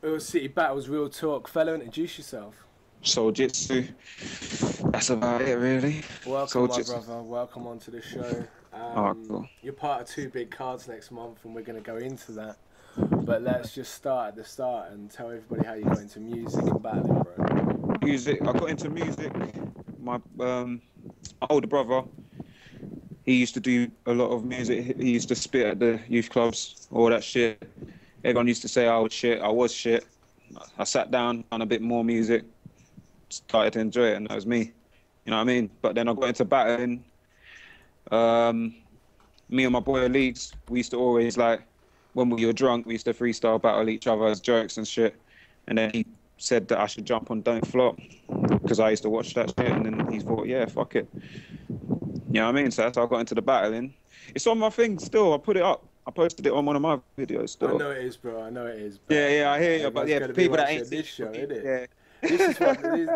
OilCityBattles, Real Talk. Fella, introduce yourself. Soljitsu. That's about it, really. Welcome, my Soljitsu. brother. Welcome onto the show. Oh, cool. You're part of two big cards next month, and we're going to go into that. But let's just start at the start and tell everybody how you got into music and battling, bro. Music. I got into music. My older brother, he used to do a lot of music. He used to spit at the youth clubs, all that shit. Everyone used to say I was shit. I was shit. I sat down, done a bit more music, started to enjoy it, and that was me. You know what I mean? But then I got into battling. Me and my boy Leaks, we used to always, like, when we were drunk, we used to freestyle battle each other as jokes and shit. And then he said that I should jump on Don't Flop because I used to watch that shit. And then he thought, yeah, fuck it. You know what I mean? So that's how I got into the battling. It's on my thing still. I put it up. I posted it on one of my videos still. I know it is, bro. I know it is. Yeah, I hear you. But yeah, for people that ain't this show, isn't it? Yeah.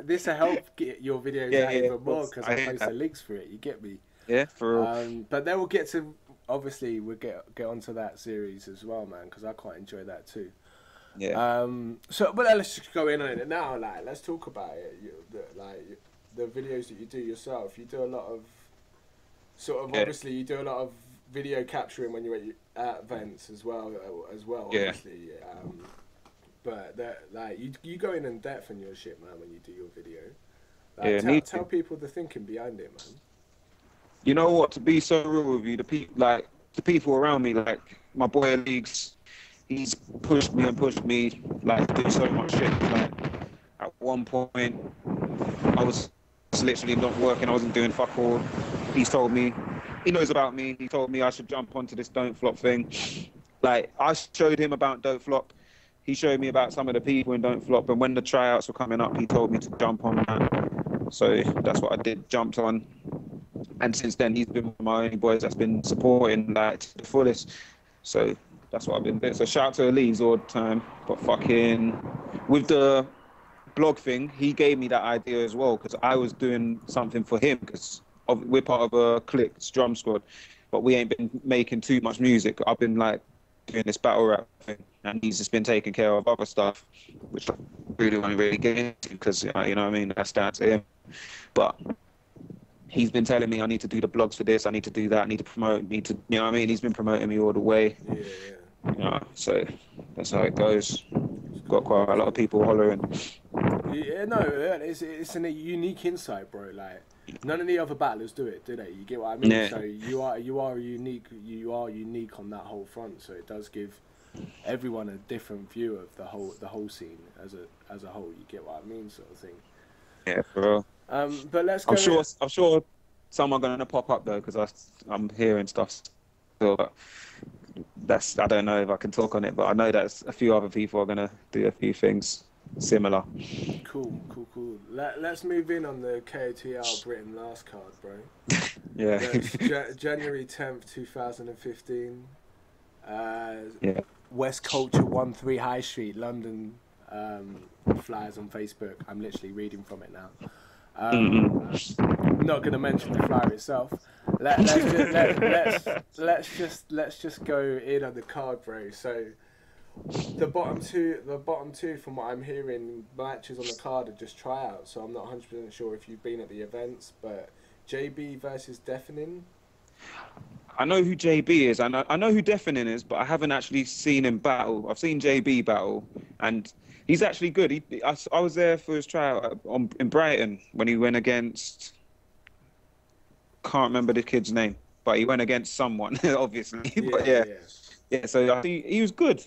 This will help get your videos out even more because I post the links for it. You get me? Yeah, for real. But then we'll get to, obviously, we'll get onto that series as well, man, because I quite enjoy that too. Yeah. But let's just go in on it now. Like, let's talk about it. The videos that you do yourself. You do a lot of obviously, you do a lot of video capturing when you're at events as well. Yeah. Obviously. But you go in depth on your shit, man, when you do your video. Tell people the thinking behind it, man. You know what? To be so real with you, the people around me, like my boy Leagues, he's pushed me, like, to do so much shit. Like, at one point, I was literally not working. I wasn't doing fuck all. He's told me, he knows about me. He told me I should jump onto this Don't Flop thing. Like, I showed him about Don't Flop. He showed me about some of the people in Don't Flop. And when the tryouts were coming up, he told me to jump on that. So that's what I did, jumped on. And since then, he's been one of my only boys that's been supporting that to the fullest. So that's what I've been doing. So shout out to Elise all the time. But fucking, with the blog thing, he gave me that idea as well, because I was doing something for him, because we're part of a clique, drum squad, but we ain't been making too much music. I've been, like, doing this battle rap thing, and he's just been taking care of other stuff, which I really want to really get into, because, you know what I mean, that's down to him. But he's been telling me I need to do the blogs for this, I need to do that, I need to promote, you know what I mean? He's been promoting me all the way. Yeah. You know, so that's how it goes. Got quite a lot of people hollering. Yeah, no, it's a unique insight, bro. Like, none of the other battlers do it, do they? You get what I mean? Yeah. So you are unique on that whole front. So it does give everyone a different view of the whole scene as a whole. You get what I mean, sort of thing. Yeah, for real. But let's go. I'm sure some are gonna pop up though, because I'm hearing stuff. So I don't know if I can talk on it, but I know that a few other people are gonna do a few things similar. Cool. Let's move in on the KOTL Britain last card, bro. Yeah. January 10th, 2015. Yeah. West Culture 13 High Street, London. Flyers on Facebook. I'm literally reading from it now. I'm not going to mention the flyer itself. Let's just go in on the card, bro. So the bottom two, from what I'm hearing, matches on the card are just tryouts. So I'm not 100% sure if you've been at the events, but JB versus Deafening. I know who JB is. I know who Deafening is, but I haven't actually seen him battle. I've seen JB battle, and he's actually good. I was there for his tryout in Brighton when he went against, can't remember the kid's name, but he went against someone, obviously. Yeah, but yeah. So I think he was good.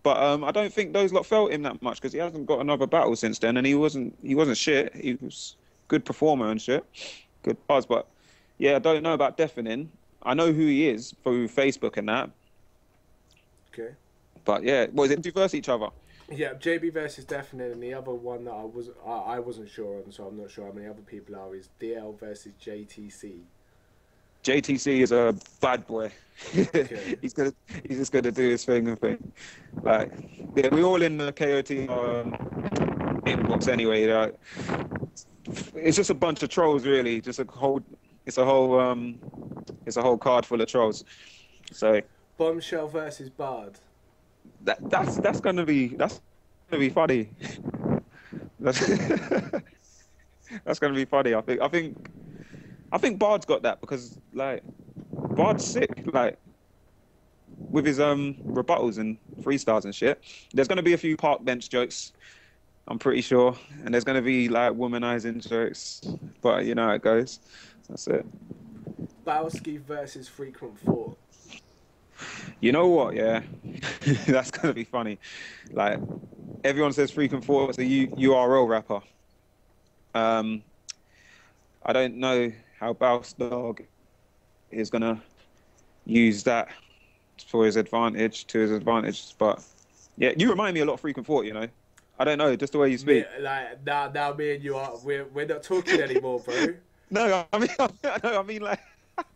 But I don't think those lot felt him that much, because he hasn't got another battle since then, and he wasn't shit. He was good performer and shit, good buzz. But yeah, I don't know about Deafening. I know who he is through Facebook and that. Okay. But yeah, was it two versus each other? Yeah, JB versus Deafening, and the other one that I wasn't sure on, so I'm not sure how many other people are, is DL versus JTC. JTC is a bad boy. Okay. He's just gonna do his thing and thing. Like, yeah, we're all in the KOT inbox anyway. Like, it's just a bunch of trolls, really. It's a whole card full of trolls. So Bombshell versus Bard. That's gonna be funny. That's that's gonna be funny. I think Bard's got that because like Bard's sick. Like with his rebuttals and freestyles and shit. There's gonna be a few park bench jokes, I'm pretty sure, and there's gonna be like womanizing jokes, but you know how it goes. That's it. Bowski versus Frequent Thought. You know what? Yeah, that's gonna be funny. Like everyone says, Frequent Thought is a URL rapper. I don't know how Baus Dog is gonna use that for his advantage, but yeah, you remind me a lot of Frequent Thought, you know. I don't know, just the way you speak. Like now me and you are we're not talking anymore, bro. No, I mean like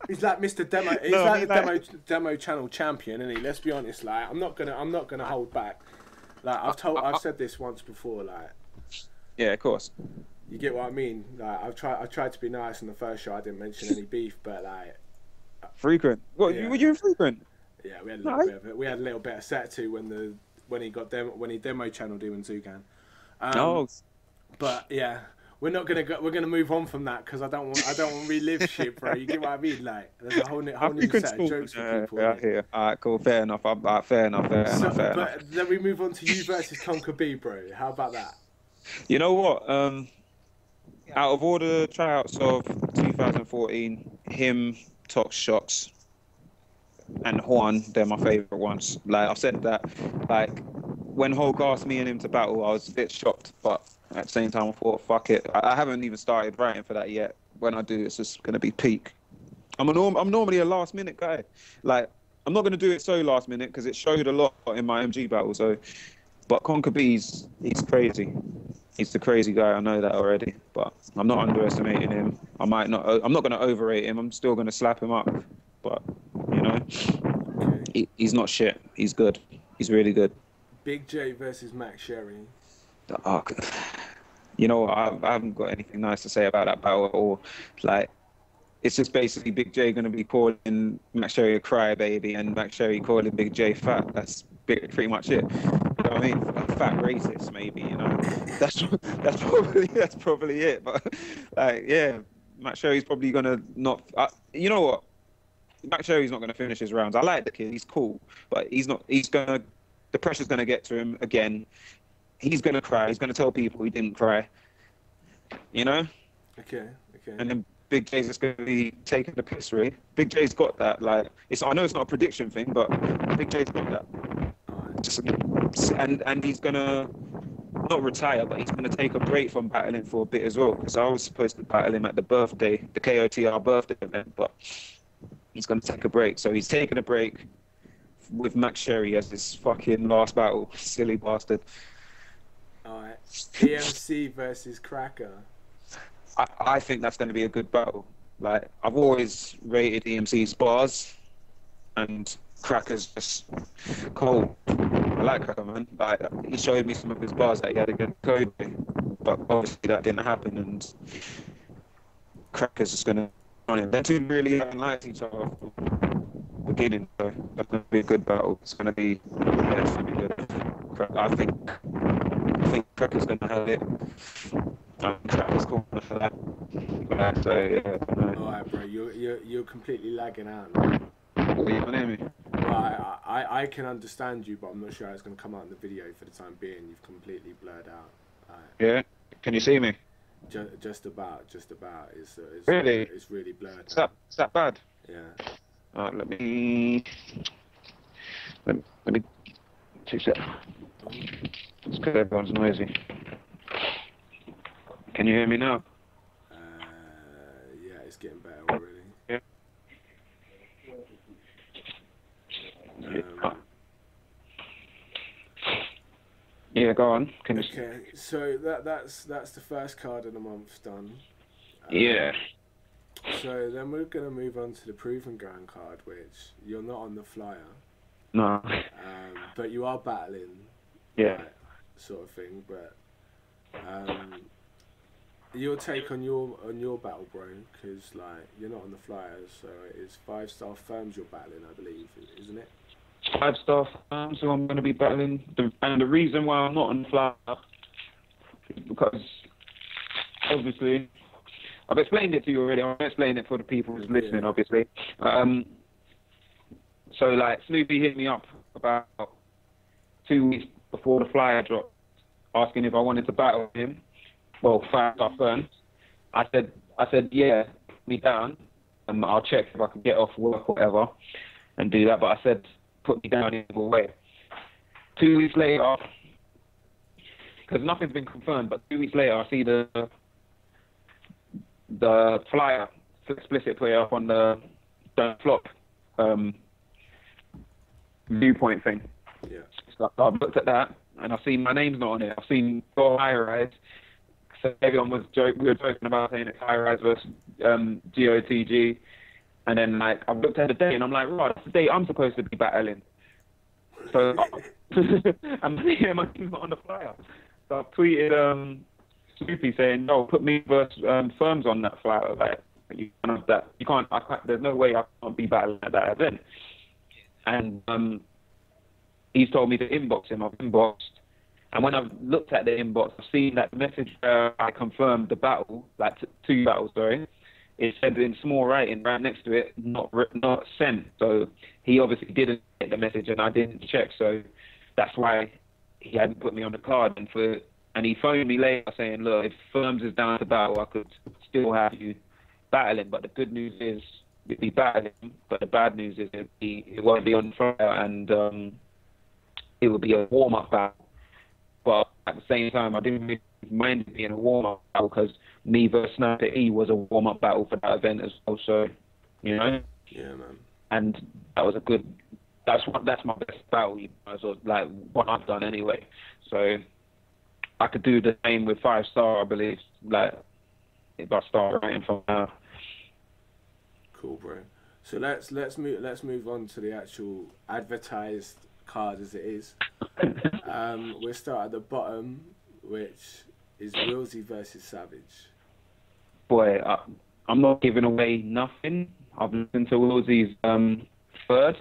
he's like Mr. Demo. He's No, I like mean, the like- demo channel champion, isn't he? Let's be honest. Like I'm not gonna hold back. Like I've said this once before. Like yeah, of course. you get what I mean. Like I tried to be nice in the first show. I didn't mention any beef, but like Frequent. What? Yeah. Were you in Frequent? yeah, we had a little bit of it. We had a little bit of set to when he demo channeled him and Zugan. Oh, But yeah, we're gonna move on from that because I don't want to relive shit, bro. You get what I mean? Like there's a whole new set of jokes for people. Yeah, here. All right, cool. Fair enough. Fair enough. But then we move on to you versus Conquer B, bro. How about that? You know what? Out of all the tryouts of 2014, him, Tox Shocks, and Juan, they're my favorite ones. Like I've said that, like when Hulk asked me and him to battle, I was a bit shocked, but at the same time, I thought, fuck it. I haven't even started writing for that yet. When I do, it's just gonna be peak. I'm normally a last minute guy. Like I'm not gonna do it so last minute because it showed a lot in my MG battle. So, but Conquer B's, he's crazy. He's the crazy guy. I know that already, but I'm not underestimating him. I'm not gonna overrate him. I'm still gonna slap him up, but you know, he's not shit. He's good. He's really good. Big J versus Max Sherry. Oh, you know what? I haven't got anything nice to say about that battle at all. Like, it's just basically Big J going to be calling Max Sherry a crybaby and Max Sherry calling Big J fat. That's pretty much it. You know what I mean? A fat racist, maybe. You know, that's probably it. But like, yeah, Max Sherry's probably going to not. You know what? Max Sherry's not going to finish his rounds. I like the kid. He's cool, but he's not. He's gonna. The pressure's going to get to him again. He's going to cry. He's going to tell people he didn't cry. You know? Okay. And then Big J's just going to be taking the piss, really. Big J's got that. Like, I know it's not a prediction thing, but Big J's got that. And he's going to not retire, but he's going to take a break from battling for a bit as well. Because I was supposed to battle him at the KOTR birthday event, but he's going to take a break. So he's taking a break with Max Sherry as his fucking last battle. Silly bastard. Alright. EMC versus Cracker. I think that's going to be a good battle. Like, I've always rated EMC's bars, and Cracker's just cold. I like Cracker, man. Like, he showed me some of his bars that he had against Kobe, but obviously that didn't happen, and Cracker's just going to run him. They're two really haven't liked each other from the beginning, so that's going to be a good battle. It's going to be good. I think Cracker's going to have it. Cracker's corner for that. So, yeah, Alright, bro, you're completely lagging out now. You can hear me? I can understand you, but I'm not sure how it's going to come out in the video for the time being. You've completely blurred out. Yeah? Can you see me? Just about. It's Really? It's really blurred. Is that bad? Yeah. Alright, let me take that. It's because everyone's noisy. Can you hear me now? Yeah, it's getting better already. Yeah. Yeah, go on. Okay, so that's the first card of the month done. Yeah. So then we're gonna move on to the Proven Ground card, which you're not on the flyer. No. But you are battling. Yeah. Like, sort of thing, but your take on your battle, bro, because like you're not on the flyers, so it's 5-star firms you're battling, I believe, isn't it? 5-star firms who I'm going to be battling. And the reason why I'm not on the flyer is because, obviously, I've explained it to you already. I'll explain it for the people who's listening, obviously. So, like, Snoopy hit me up about 2 weeks before the flyer dropped, asking if I wanted to battle him. Well, 5-star firms. I said, yeah, put me down. I'll check if I can get off work or whatever and do that. But I said, put me down either way. 2 weeks later, because nothing's been confirmed, but 2 weeks later, I see the flyer, explicit put it up on the Don't Flop viewpoint thing. Yeah. So I've looked at that, and I've seen my name's not on it. I've seen Go High Rise. So everyone was we were joking about saying it's High Rise versus GOTG. And then, like, I've looked at the date, and I'm like, right, that's the date I'm supposed to be battling. So, and yeah, my name's not on the flyer. So I've tweeted Snoopy saying, no, put me versus firms on that flyer. Like, you can't, there's no way I can't be battling at that event. And he's told me to inbox him. I've inboxed. And when I've looked at the inbox, I've seen that message where I confirmed the battle, like 2 battles, sorry. It said in small writing right next to it, not sent. So he obviously didn't get the message, and I didn't check. So that's why he hadn't put me on the card. And he phoned me later saying, look, if Firms is down to battle, I could still have you battling. But the good news is you'll be battling. But the bad news is it won't be on fire, and it will be a warm-up battle. But at the same time, I didn't really mind it being a warm-up battle because me versus Sniper E was a warm-up battle for that event as well. So, you know? Yeah, man. And that was a good... That's my best battle, you know, so, like, what I've done anyway. So I could do the same with 5-star, I believe, like, if I start writing from now. Cool, bro. So let's move on to the actual advertised card as it is. We'll start at the bottom, which is Wilsey versus Savage. Boy, I'm not giving away nothing. I've listened to Wilsey's third.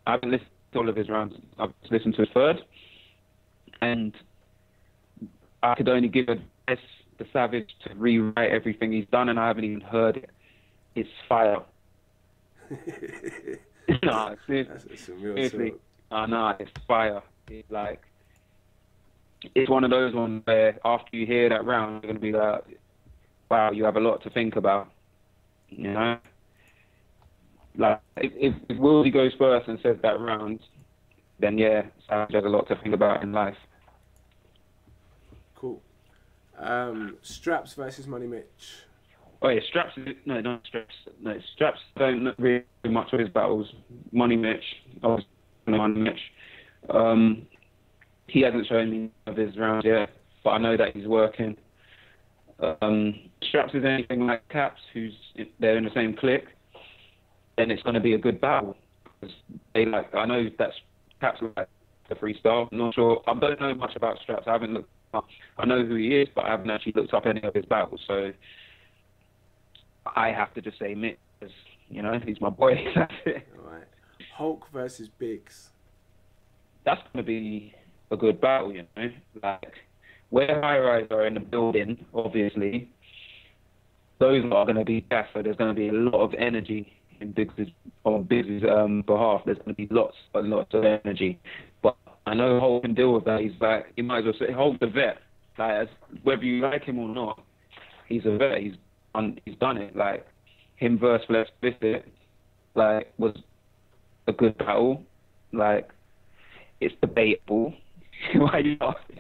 I haven't listened to all of his rounds. I've just listened to his third. And I could only give advice to Savage to rewrite everything he's done, and I haven't even heard it. It's fire. No, seriously. No, it's fire. It's like, it's one of those ones where after you hear that round, you're going to be like, wow, you have a lot to think about. You know? Like, if Wilsey goes first and says that round, then yeah, Savage has a lot to think about in life. Cool. Straps versus Money Mitch. Oh yeah, Straps, no, not Straps. No, Straps don't really do much of his battles. Money Mitch, obviously Money Mitch. He hasn't shown me of his rounds yet, but I know that he's working. Straps is anything like Caps, they're in the same clique, then it's going to be a good battle. I know that's Caps like the freestyle. I'm not sure. I don't know much about Straps. I haven't looked up. I know who he is, but I haven't actually looked up any of his battles. So I have to just say Mitch, because, you know, he's my boy. That's it. All right. Hulk versus Biggs. That's going to be a good battle, you know. Like, where High Rise are in the building, obviously, those are going to be gas, so there's going to be a lot of energy in Biggs' behalf. There's going to be lots of energy. But I know Hulk can deal with that. He's like, you might as well say, Hulk's the vet. Like, whether you like him or not, he's a vet. He's done it. Like, him versus Flex Visit, like, was a good battle. Like, it's debatable. Why are you laughing?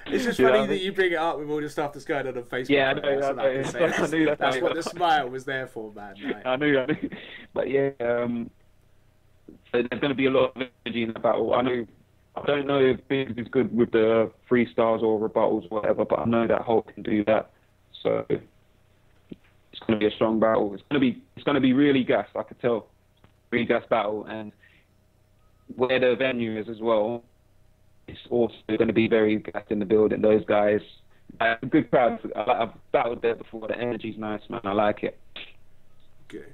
It's just funny that you bring it up with all the stuff that's going on Facebook. Yeah, I know. That's what the smile was there for, man. Like. I knew. But yeah, so there's going to be a lot of energy in the battle. I don't know if Biggs is good with the freestyles or rebuttals or whatever, but I know that Hulk can do that. So it's going to be a strong battle. It's going to be really gas. I could tell, really gas battle, and where the venue is as well, it's also going to be very gassed in the building. Those guys, a good crowd. I've battled there before. The energy's nice, man. I like it. Okay.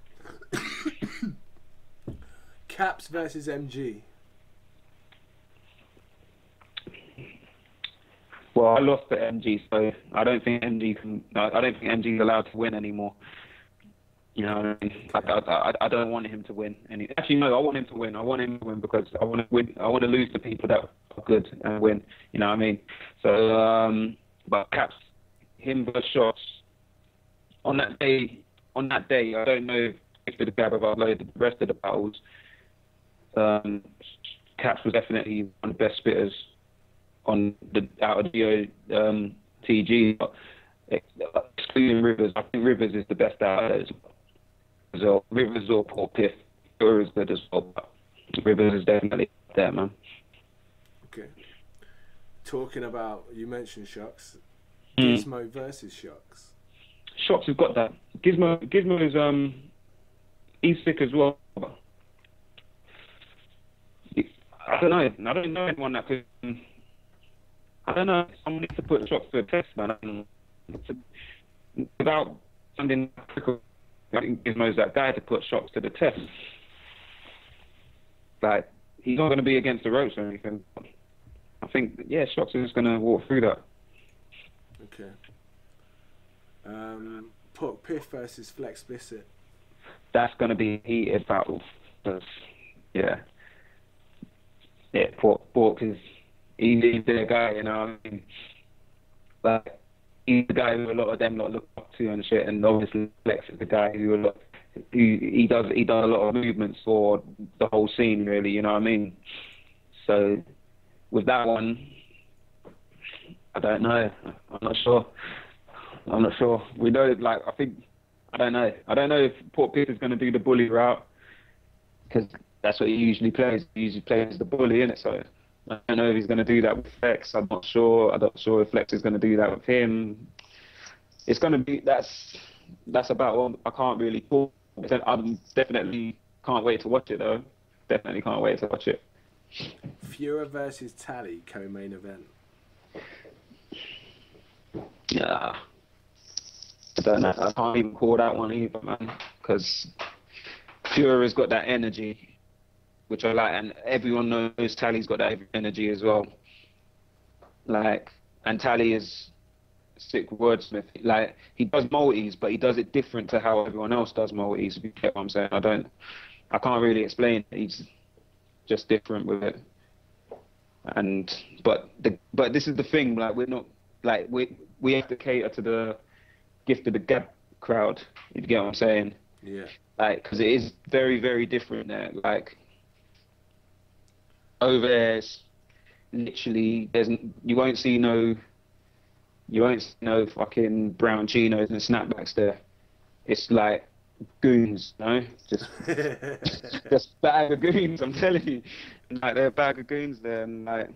Caps versus MG. Well, I lost to MG, so I don't think MG can. I don't think MG is allowed to win anymore. You know what I mean? I don't want him to win. Actually, no, I want him to win. I want him to win because I want to win. I want to lose to people that are good and win. You know what I mean? So, but Caps, him versus Shots. On that day, I don't know if the Gab have uploaded the rest of the battles. Caps was definitely one of the best spitters out of GOTG. But excluding Rivers, I think Rivers is the best out of those. So Rivers or Paul Piff, Rivers is good as well. But Rivers is definitely there, man. Okay. Talking about, you mentioned Shocks. Gizmo versus Shocks. Shocks has got that. Gizmo is he's sick as well. I don't know. I don't know anyone that could. I don't know. Someone needs to put Shocks to a test, man. Without something critical, I think Gizmo's that guy to put Shocks to the test. Like, he's not going to be against the ropes or anything. I think, yeah, Shocks is just going to walk through that. Okay. Pork Piff versus Flex Biscuit. That's going to be a heated battle. Yeah, Pork is he's their guy, you know what I mean? Like, he's the guy who a lot of them look up to and shit, and obviously Flex is the guy who he does a lot of movements for the whole scene, really, you know what I mean? So with that one, I don't know. I'm not sure. We know, like, I don't know if Port Pitt is going to do the bully route, because that's what he usually plays. He usually plays the bully, innit? So I don't know if he's going to do that with Flex. I'm not sure if Flex is going to do that with him. It's going to be, that's about all. I can't really talk. I definitely can't wait to watch it, though. Definitely can't wait to watch it. Fuhrer versus Tally, co-main event. Yeah. I don't know. I can't even call that one either, man. Because Fuhrer's got that energy, which I like, and everyone knows Tally's got that energy as well. Like, and Tally is sick wordsmith. Like, he does multis, but he does it different to how everyone else does multis. If you get what I'm saying, I can't really explain it. He's just different with it. And but this is the thing. Like, we're not, like, we have to cater to the gift of the Gab crowd. If you get what I'm saying. Yeah. Like, because it is very, very different there. Like, over there, it's literally, you won't see no fucking brown chinos and snapbacks there. It's like goons, you know? Just bag of goons, I'm telling you. Like, they're a bag of goons there, and like,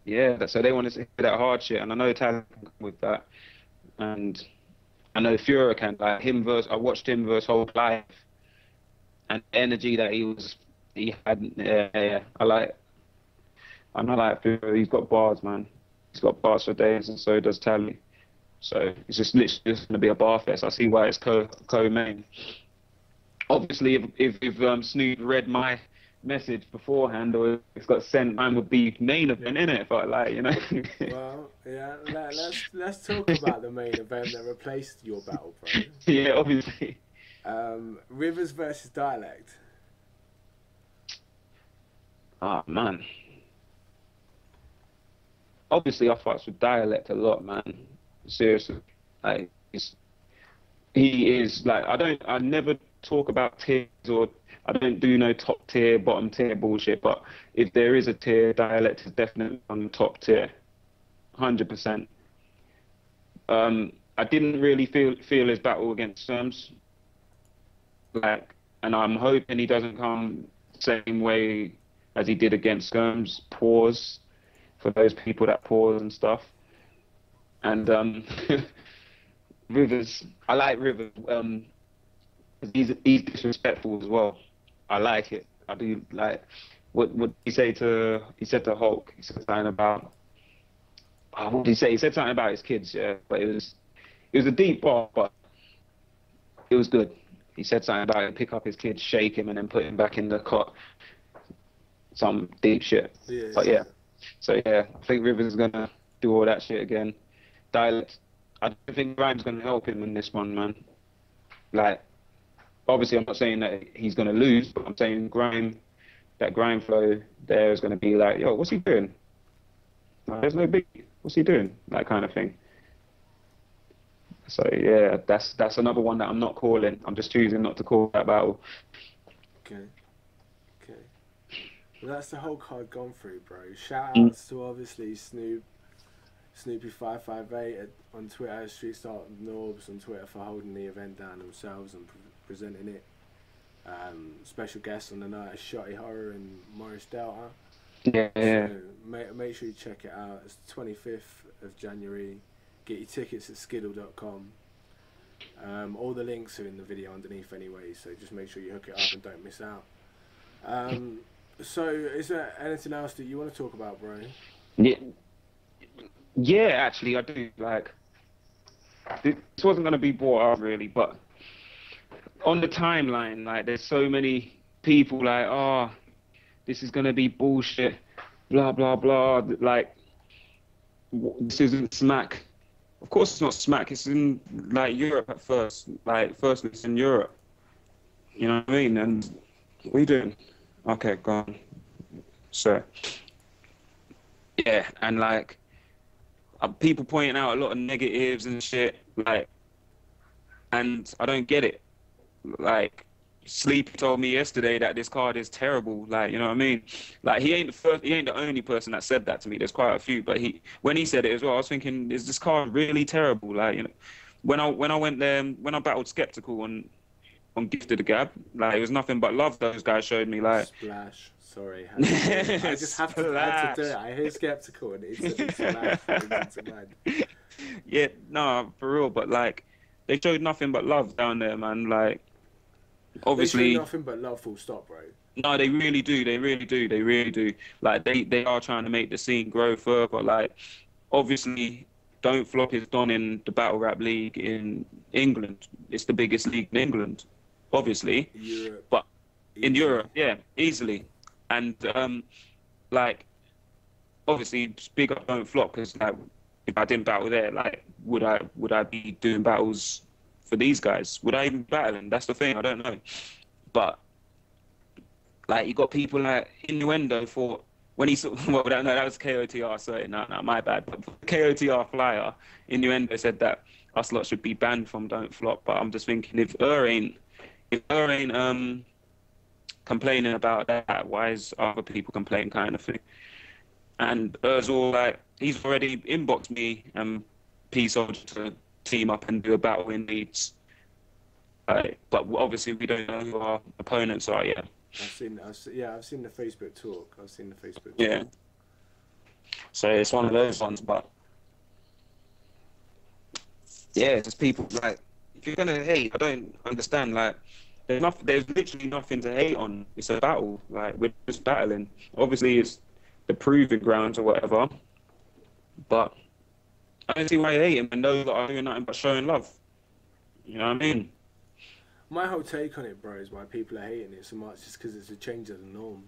yeah, so they want to see that hard shit, and I know Tyler can come with that. And I know Fuhrer can, like, I watched him versus Hulk live, and the energy that he had, yeah. I like Fuhrer. He's got bars, man. He's got bars for days, and so does Tally. So it's just literally just going to be a bar fest. I see why it's co-main. Obviously, if Snoop read my message beforehand, or it's got sent, mine would be main event, innit? But, like, you know. Well, yeah. Let's talk about the main event that replaced your battle, bro. Yeah, obviously. Rivers versus Dialect. Ah, man. Obviously, I fucks with Dialect a lot, man. Seriously, like, he is, like, I never talk about tiers, or I don't do no top tier, bottom tier bullshit. But if there is a tier, Dialect is definitely on the top tier, 100%. I didn't really feel his battle against Serms, like, and I'm hoping he doesn't come the same way as he did against Serms. Pause for those people that pause and stuff. And Rivers, I like Rivers. He's disrespectful as well. I like it. I do like what he said to Hulk. He said something about, what did he say? He said something about his kids, yeah. But it was a deep bar, but it was good. He said something about pick up his kid, shake him, and then put him back in the cot. Some deep shit. Yeah. But yeah. So yeah, I think Rivers is gonna do all that shit again. Dialect. I don't think Grime's gonna help him in this one, man. Like, obviously, I'm not saying that he's gonna lose, but I'm saying that Grime flow there is gonna be like, yo, what's he doing? Like, there's no big. What's he doing? That kind of thing. So yeah, that's another one that I'm not calling. I'm just choosing not to call that battle. Okay. Well, that's the whole card gone through, bro. Shout outs to obviously Snoopy558 on Twitter, Street Start Norbs on Twitter for holding the event down themselves and presenting it. Special guests on the night are Shotty Horror and Morris Delta. Yeah. So make sure you check it out. It's the 25th of January. Get your tickets at skiddle.com. All the links are in the video underneath anyway, so just make sure you hook it up and don't miss out. So, is there anything else that you want to talk about, bro? Yeah, actually, I do. Like, this wasn't going to be brought up, really, but on the timeline, like, there's so many people like, oh, this is going to be bullshit, blah, blah, blah. Like, this isn't smack. Of course it's not smack. It's in, like, Europe at first. Like, first it's in Europe. You know what I mean? And what are you doing? Okay, go on. So, yeah, and like, people pointing out a lot of negatives and shit, like, and I don't get it. Like, Sleepy told me yesterday that this card is terrible. Like, you know what I mean? Like, he ain't the only person that said that to me. There's quite a few, but when he said it as well, I was thinking, is this card really terrible? Like, you know, when I went there, when I battled Skeptical on Gifted the Gab, like, it was nothing but love those guys showed me. Like, Splash. Sorry, I just had to do it. I hear Skeptical and it's mad. Yeah, no, for real. But like, they showed nothing but love down there, man. Like, obviously, they show nothing but love. Full stop, bro. No, they really do. They really do. They really do. Like, they are trying to make the scene grow further. Like, obviously, Don't Flop is done in the Battle Rap League in England. It's the biggest league in England, obviously. Europe. But easily. In Europe, yeah, easily. And like, obviously, big up Don't Flop, because like, if I didn't battle there, like, would I be doing battles for these guys? Would I even be battling? That's the thing. I don't know. But like, you got people like Innuendo for when he saw. Well, no, that was KOTR. Sorry, no, my bad. But KOTR flyer, Innuendo said that us lot should be banned from Don't Flop. But I'm just thinking, if ain't complaining about that, why is other people complaining, kind of thing? And all like, he's already inboxed me and P-Soldier to team up and do a battle in Leeds. But obviously we don't know who our opponents are yet. I've seen the Facebook talk. Yeah. So it's one of those ones, but yeah, just people like, if you're gonna hate, I don't understand. Like, there's literally nothing to hate on. It's a battle. Like, we're just battling. Obviously, it's the proving grounds or whatever, but I don't see why you hate him and those that are doing nothing but showing love. You know what I mean? My whole take on it, bro, is why people are hating it so much just because it's a change of the norm.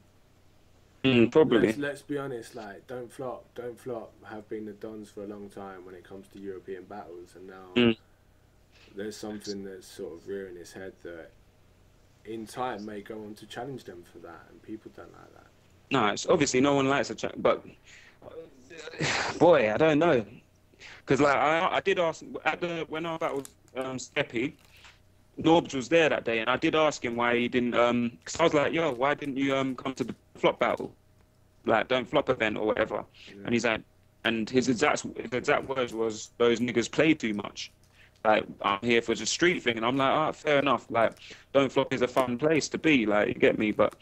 Probably. Let's be honest, like, Don't Flop have been the dons for a long time when it comes to European battles, and now there's something that's sort of rearing its head that in time may go on to challenge them for that, and people don't like that. No, it's obviously no one likes a chat, but boy, I don't know, because like I did ask when I battled Steppy, Norbs was there that day, and I did ask him why he didn't. Because I was like, yo, why didn't you come to the Flop battle, like Don't Flop event or whatever? Yeah. And he's like, and his exact words was, those niggas play too much. Like, I'm here for the street thing, and I'm like, ah, fair enough. Like, Don't Flop is a fun place to be, like, you get me, but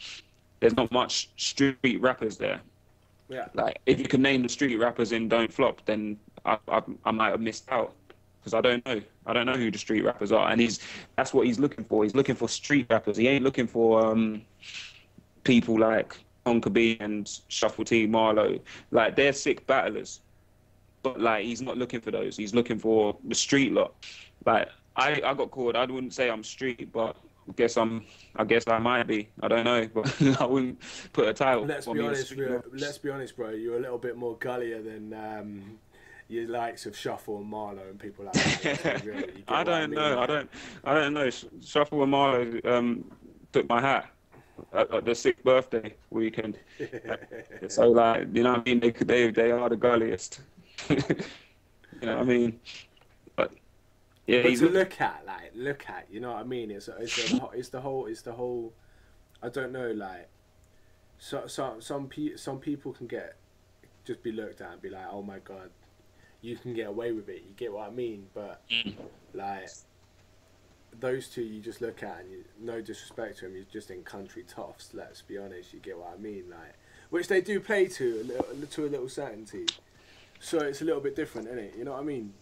there's not much street rappers there. Yeah. Like, if you can name the street rappers in Don't Flop, then I might have missed out, because I don't know who the street rappers are, and that's what he's looking for. He's looking for street rappers. He ain't looking for people like Conker B and Shuffle T, Marlowe. Like, they're sick battlers, but like, he's not looking for those. He's looking for the street lot. Like, I got called. I wouldn't say I'm street, but I guess I might be. I don't know, but I wouldn't put a title. Let's be honest, bro. You're a little bit more gullier than your likes of Shuffle and Marlow and people like that. I don't know. Shuffle and Marlow took my hat at the 6th birthday weekend. So like, you know what I mean? They are the gulliest. You know what I mean? But yeah, but to look at, you know what I mean? It's the whole. I don't know, like, some people can just be looked at and be like, oh my god, you can get away with it. You get what I mean? But like, those two you just look at and no disrespect to them, you're just in country toffs. Let's be honest. You get what I mean? Like, which they do play to a little certainty. So it's a little bit different, isn't it? You know what I mean?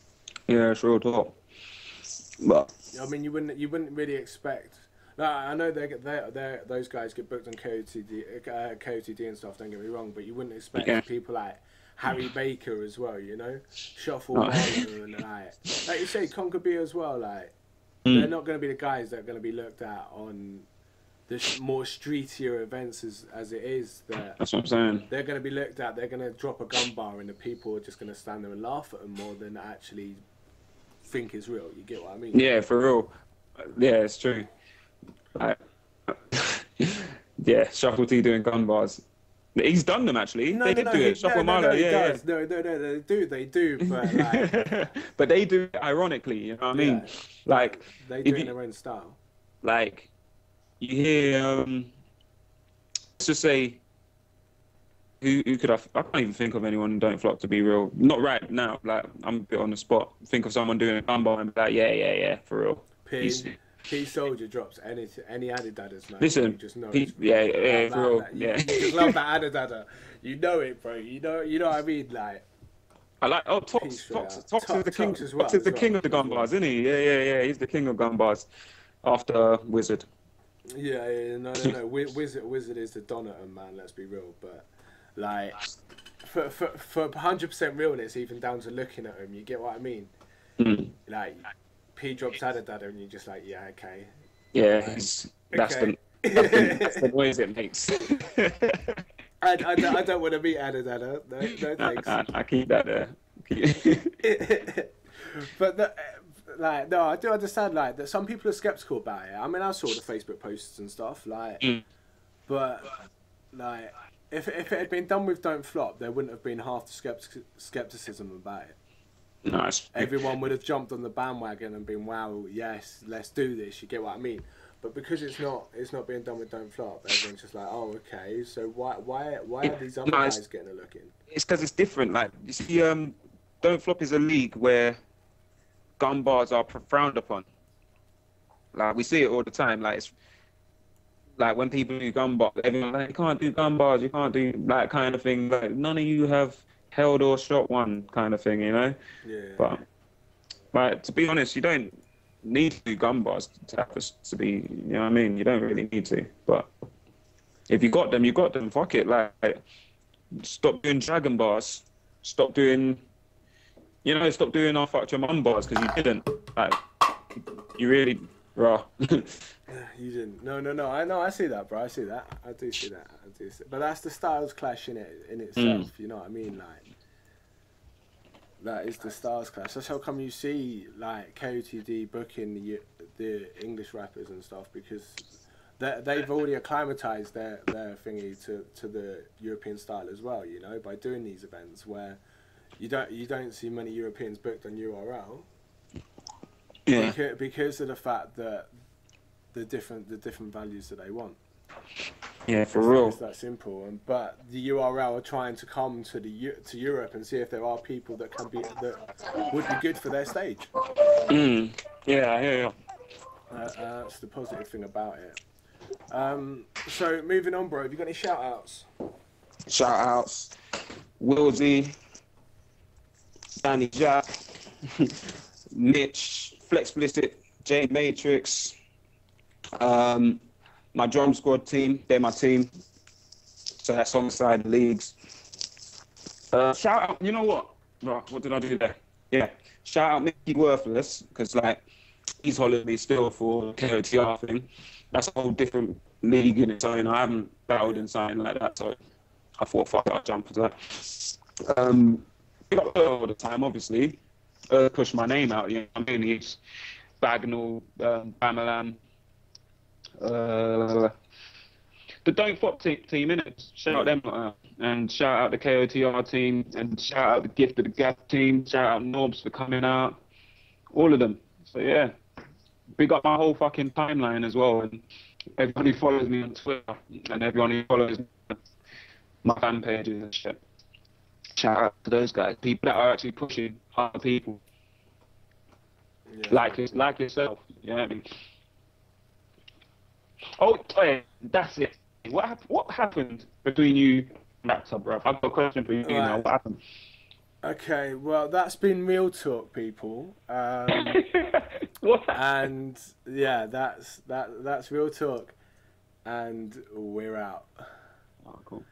Yeah, it's real talk. But I mean, you wouldn't really expect. Like, I know those guys get booked on KOTD and stuff. Don't get me wrong, but you wouldn't expect people like Harry Baker as well. You know, Shuffle Marlow and like you say, Conquer B as well. Like, they're not going to be the guys that are going to be looked at on the more streetier events as it is. That's what I'm saying. They're going to be looked at. They're going to drop a gun bar, and the people are just going to stand there and laugh at them more than actually think is real. You get what I mean? Yeah, for real. Yeah, it's true. Yeah, Shuffle T doing gun bars. He's done them actually. They did do it. Shuffle Marlow, yeah. No, they do, but like, but they do it ironically. You know what I mean? Like, they do it in their own style. Like, you hear, let's just say, who could I can't even think of anyone who don't flop, to be real. Not right now. Like, I'm a bit on the spot. Think of someone doing a gun bar and be like, yeah, for real. P Soldier drops any Adidas, man. Listen, you just know for real. You just love that Adidas. You know it, bro. You know what I mean? Like, I like Tox is the king. Tox is the king of the gun bars, isn't he? Yeah. He's the king of gun bars after Wizard. Yeah. No. Wizard is the Donaton, man. Let's be real. But like, for 100% realness, even down to looking at him, you get what I mean? Like, P drops Adidas and you're just like, yeah, okay. Yeah, that's the noise it makes. I don't want to meet Adidas. No thanks. I keep that there. But no, I do understand like that. Some people are skeptical about it. I mean, I saw the Facebook posts and stuff, like, but like, if it had been done with Don't Flop, there wouldn't have been half the skepticism about it. Nice. Everyone would have jumped on the bandwagon and been, wow, yes, let's do this. You get what I mean? But because it's not being done with Don't Flop, everyone's just like, oh, okay. So why are these other guys getting a look in? It's because it's different. Like, you see, Don't Flop is a league where gun bars are frowned upon. Like, we see it all the time. Like, it's like when people do gun bars, everyone's like, you can't do gun bars, you can't do that kind of thing. Like, none of you have held or shot one kind of thing, you know? Yeah. But like, to be honest, you don't need to do gun bars to be, you know what I mean? You don't really need to. But if you got them, you got them. Fuck it. Like, stop doing dragon bars. Stop doing our fuck your mum bars because you didn't. Like, you really, raw. You didn't. No. I see that, bro. I see that. I do see that. But that's the styles clash in itself. You know what I mean? Like, that is the styles clash. That's how come you see like KOTD booking the English rappers and stuff, because they've already acclimatized their thingy to the European style as well. You know, by doing these events where you don't see many Europeans booked on URL. Yeah. Because of the fact that the different values that they want. Yeah, for real. It's that simple. But the URL are trying to come to Europe and see if there are people that would be good for their stage. Yeah, I hear you. That's the positive thing about it. So moving on, bro. Have you got any shout outs? Shout outs. Wilsey, Danny Jack, Mitch, Flexplicit, J Matrix, my drum squad team, they're my team. So that's alongside the leagues. Shout out, you know what? Right, what did I do there? Yeah, shout out Mickey Worthless, because like, He's hollering me still for KOTR thing. That's a whole different league in its own. I haven't battled in something like that, so I thought, fuck it, I'll jump into that. Pick up all the time, obviously. Push my name out, you know what I mean? He's Bagnall, Bamalam, the Don't Fop team, innit? Shout out them, and shout out the KOTR team, and shout out the Gift of the Gab team, shout out Norbs for coming out, all of them. So yeah, big up my whole fucking timeline as well, and everyone who follows me on Twitter, and everyone who follows my fan pages and shit. Shout out to those guys, people that are actually pushing other people, like yourself. You know what I mean? Oh, yeah, that's it. What happened between you and that sub, bro? I've got a question for you now. What happened? Okay, well, that's been Real Talk, people. And yeah, that's Real Talk, and we're out. Oh, cool.